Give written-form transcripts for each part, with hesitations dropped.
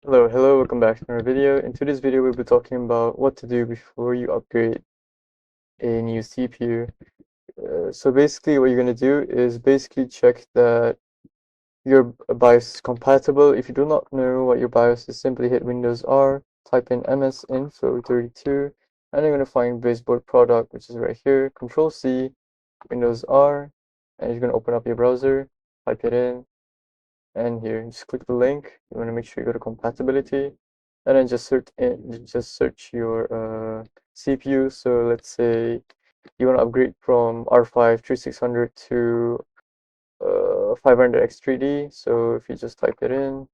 Hello, welcome back to another video. In today's video, we'll be talking about what to do before you upgrade a new CPU. So basically, what you're going to do is basically check that your BIOS is compatible. If you do not know what your BIOS is, simply hit Windows R, type in msinfo32, and you're going to find baseboard product, which is right here. Control C, Windows R, and you're going to open up your browser, type it in, and here just click the link. You want to make sure you go to compatibility, and then just search your CPU. So let's say you want to upgrade from R5 3600 to 500 X3D. So if you just type it in,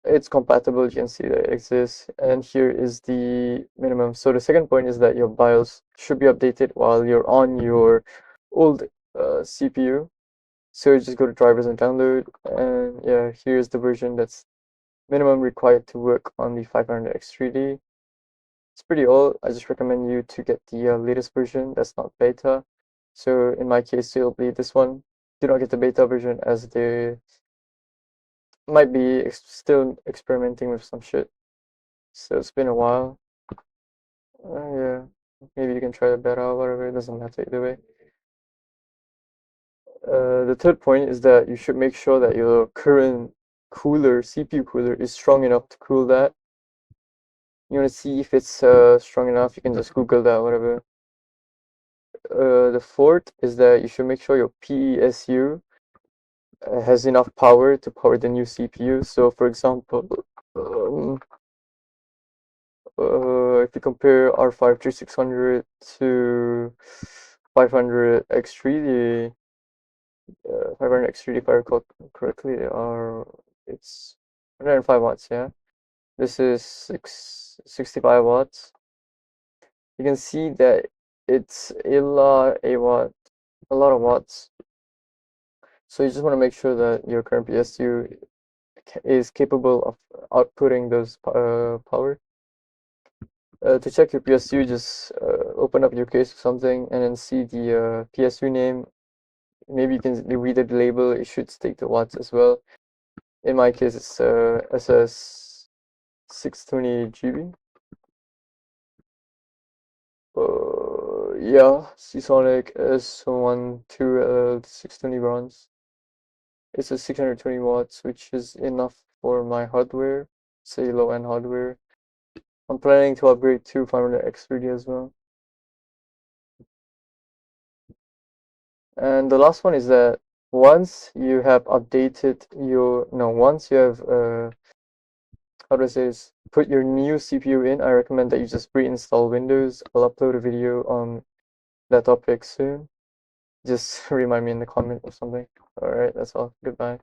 it's compatible. You can see that it exists, and here is the minimum. So the second point is that your BIOS should be updated while you're on your old CPU. So just go to drivers and download, and yeah, here's the version that's minimum required to work on the 500 X3D. It's pretty old. I just recommend you to get the latest version that's not beta. So in my case, it'll be this one. Do not get the beta version as they might be still experimenting with some shit. So it's been a while. Yeah, maybe you can try the beta or whatever. It doesn't matter either way. The third point is that you should make sure that your current CPU cooler, is strong enough to cool that. You want to see if it's strong enough, you can just Google that, whatever. The fourth is that you should make sure your PESU has enough power to power the new CPU. So, for example, um, if you compare R5 3600 to 500 X3D, 500 X3D, if I recall correctly, it's 105 watts, yeah? This is 65 watts. You can see that it's a lot of watts. So you just want to make sure that your current PSU is capable of outputting those power. To check your PSU, just open up your case or something and then see the PSU name. Maybe you can read the label. It should state the watts as well. In my case, it's SS 620 GB. Yeah, Seasonic S12 620 bronze. It's a 620 watts, which is enough for my hardware, say low-end hardware. I'm planning to upgrade to 500 X3D as well. And the last one is that once you have updated your, no, once you have, how do I say this, put your new CPU in, I recommend that you just reinstall Windows. I'll upload a video on that topic soon. Just remind me in the comment or something. Alright, that's all. Goodbye.